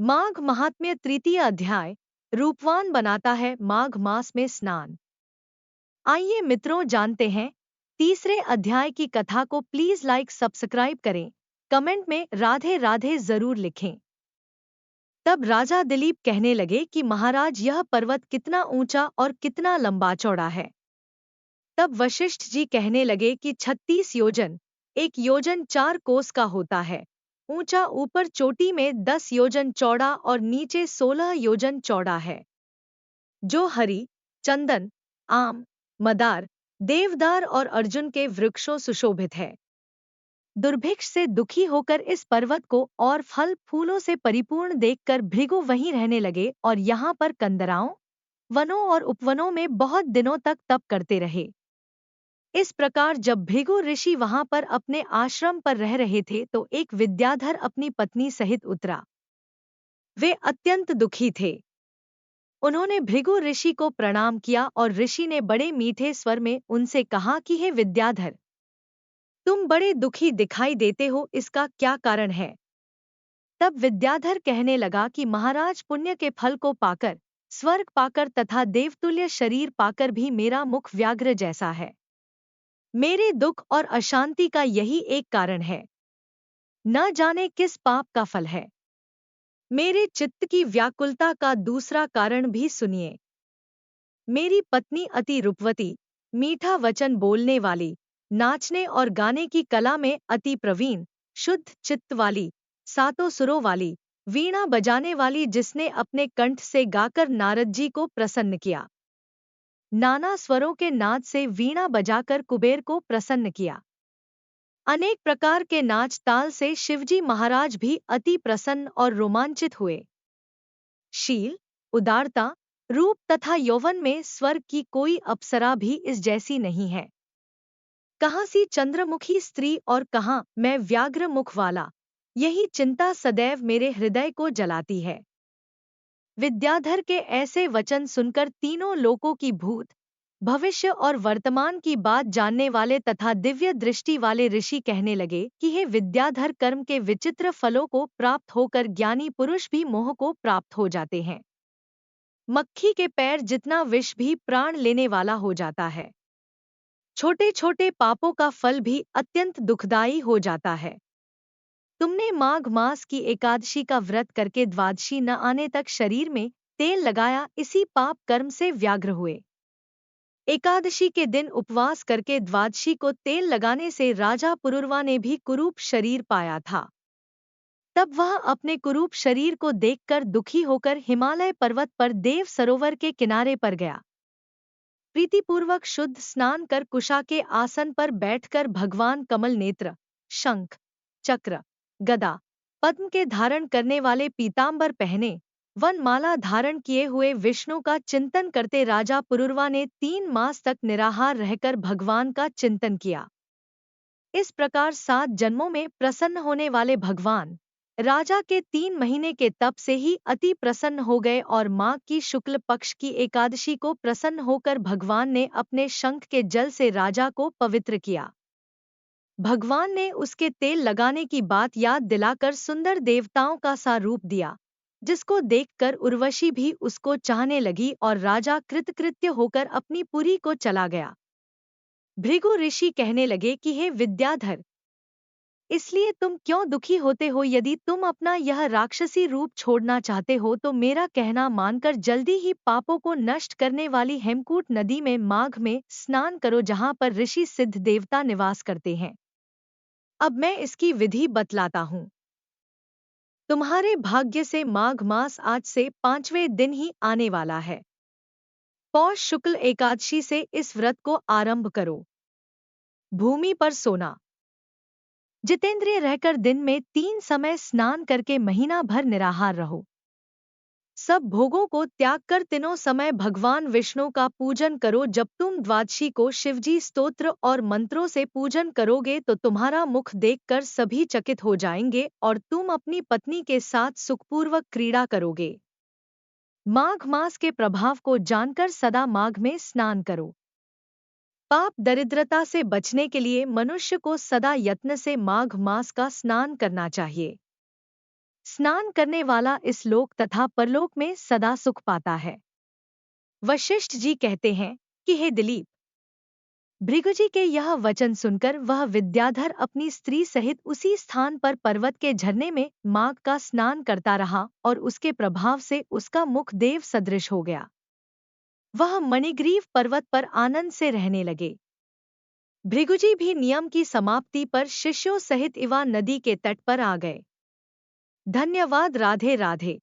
माघ महात्म्य तृतीय अध्याय रूपवान बनाता है माघ मास में स्नान। आइए मित्रों जानते हैं तीसरे अध्याय की कथा को। प्लीज लाइक सब्सक्राइब करें, कमेंट में राधे राधे जरूर लिखें। तब राजा दिलीप कहने लगे कि महाराज यह पर्वत कितना ऊंचा और कितना लंबा चौड़ा है। तब वशिष्ठ जी कहने लगे कि 36 योजन, 1 योजन 4 कोस का होता है, ऊंचा, ऊपर चोटी में 10 योजन चौड़ा और नीचे 16 योजन चौड़ा है, जो हरि, चंदन, आम, मदार, देवदार और अर्जुन के वृक्षों सुशोभित है। दुर्भिक्ष से दुखी होकर इस पर्वत को और फल फूलों से परिपूर्ण देखकर भृगु वहीं रहने लगे और यहाँ पर कंदराओं, वनों और उपवनों में बहुत दिनों तक तप करते रहे। इस प्रकार जब भृगु ऋषि वहां पर अपने आश्रम पर रह रहे थे तो एक विद्याधर अपनी पत्नी सहित उतरा। वे अत्यंत दुखी थे। उन्होंने भृगु ऋषि को प्रणाम किया और ऋषि ने बड़े मीठे स्वर में उनसे कहा कि हे विद्याधर, तुम बड़े दुखी दिखाई देते हो, इसका क्या कारण है? तब विद्याधर कहने लगा कि महाराज, पुण्य के फल को पाकर, स्वर्ग पाकर तथा देवतुल्य शरीर पाकर भी मेरा मुख व्याघ्र जैसा है। मेरे दुख और अशांति का यही एक कारण है, न जाने किस पाप का फल है। मेरे चित्त की व्याकुलता का दूसरा कारण भी सुनिए। मेरी पत्नी अति रूपवती, मीठा वचन बोलने वाली, नाचने और गाने की कला में अति प्रवीण, शुद्ध चित्त वाली, सातों सुरों वाली, वीणा बजाने वाली, जिसने अपने कंठ से गाकर नारद जी को प्रसन्न किया, नाना स्वरों के नाद से वीणा बजाकर कुबेर को प्रसन्न किया, अनेक प्रकार के नाच ताल से शिवजी महाराज भी अति प्रसन्न और रोमांचित हुए। शील, उदारता, रूप तथा यौवन में स्वर्ग की कोई अप्सरा भी इस जैसी नहीं है। कहाँ सी चंद्रमुखी स्त्री और कहाँ मैं व्याघ्र मुख वाला, यही चिंता सदैव मेरे हृदय को जलाती है। विद्याधर के ऐसे वचन सुनकर तीनों लोकों की भूत, भविष्य और वर्तमान की बात जानने वाले तथा दिव्य दृष्टि वाले ऋषि कहने लगे कि हे विद्याधर, कर्म के विचित्र फलों को प्राप्त होकर ज्ञानी पुरुष भी मोह को प्राप्त हो जाते हैं। मक्खी के पैर जितना विष भी प्राण लेने वाला हो जाता है। छोटे छोटे पापों का फल भी अत्यंत दुखदायी हो जाता है। तुमने माघ मास की एकादशी का व्रत करके द्वादशी न आने तक शरीर में तेल लगाया, इसी पाप कर्म से व्याघ्र हुए। एकादशी के दिन उपवास करके द्वादशी को तेल लगाने से राजा पुरुरवा ने भी कुरूप शरीर पाया था। तब वह अपने कुरूप शरीर को देखकर दुखी होकर हिमालय पर्वत पर देव सरोवर के किनारे पर गया। प्रीतिपूर्वक शुद्ध स्नान कर कुशा के आसन पर बैठकर भगवान कमल नेत्र, शंख, चक्र, गदा, पद्म के धारण करने वाले पीतांबर पहने, वनमाला धारण किए हुए विष्णु का चिंतन करते राजा पुरुरवा ने 3 मास तक निराहार रहकर भगवान का चिंतन किया। इस प्रकार 7 जन्मों में प्रसन्न होने वाले भगवान राजा के 3 महीने के तप से ही अति प्रसन्न हो गए और माघ की शुक्ल पक्ष की एकादशी को प्रसन्न होकर भगवान ने अपने शंख के जल से राजा को पवित्र किया। भगवान ने उसके तेल लगाने की बात याद दिलाकर सुंदर देवताओं का सा रूप दिया, जिसको देखकर उर्वशी भी उसको चाहने लगी और राजा कृतकृत्य होकर अपनी पुरी को चला गया। भृगु ऋषि कहने लगे कि हे विद्याधर, इसलिए तुम क्यों दुखी होते हो? यदि तुम अपना यह राक्षसी रूप छोड़ना चाहते हो तो मेरा कहना मानकर जल्दी ही पापों को नष्ट करने वाली हेमकूट नदी में माघ में स्नान करो, जहां पर ऋषि सिद्ध देवता निवास करते हैं। अब मैं इसकी विधि बतलाता हूँ। तुम्हारे भाग्य से माघ मास आज से 5वें दिन ही आने वाला है। पौष शुक्ल एकादशी से इस व्रत को आरंभ करो। भूमि पर सोना, जितेंद्रिय रहकर दिन में 3 समय स्नान करके महीना भर निराहार रहो। सब भोगों को त्याग कर तीनों समय भगवान विष्णु का पूजन करो। जब तुम द्वादशी को शिवजी स्तोत्र और मंत्रों से पूजन करोगे तो तुम्हारा मुख देखकर सभी चकित हो जाएंगे और तुम अपनी पत्नी के साथ सुखपूर्वक क्रीड़ा करोगे। माघ मास के प्रभाव को जानकर सदा माघ में स्नान करो। पाप दरिद्रता से बचने के लिए मनुष्य को सदा यत्न से माघ मास का स्नान करना चाहिए। स्नान करने वाला इस लोक तथा परलोक में सदा सुख पाता है। वशिष्ठ जी कहते हैं कि हे दिलीप, भृगुजी के यह वचन सुनकर वह विद्याधर अपनी स्त्री सहित उसी स्थान पर पर्वत के झरने में माघ का स्नान करता रहा और उसके प्रभाव से उसका मुख देव सदृश हो गया। वह मणिग्रीव पर्वत पर आनंद से रहने लगे। भृगुजी भी नियम की समाप्ति पर शिष्यों सहित इवा नदी के तट पर आ गए। धन्यवाद। राधे राधे।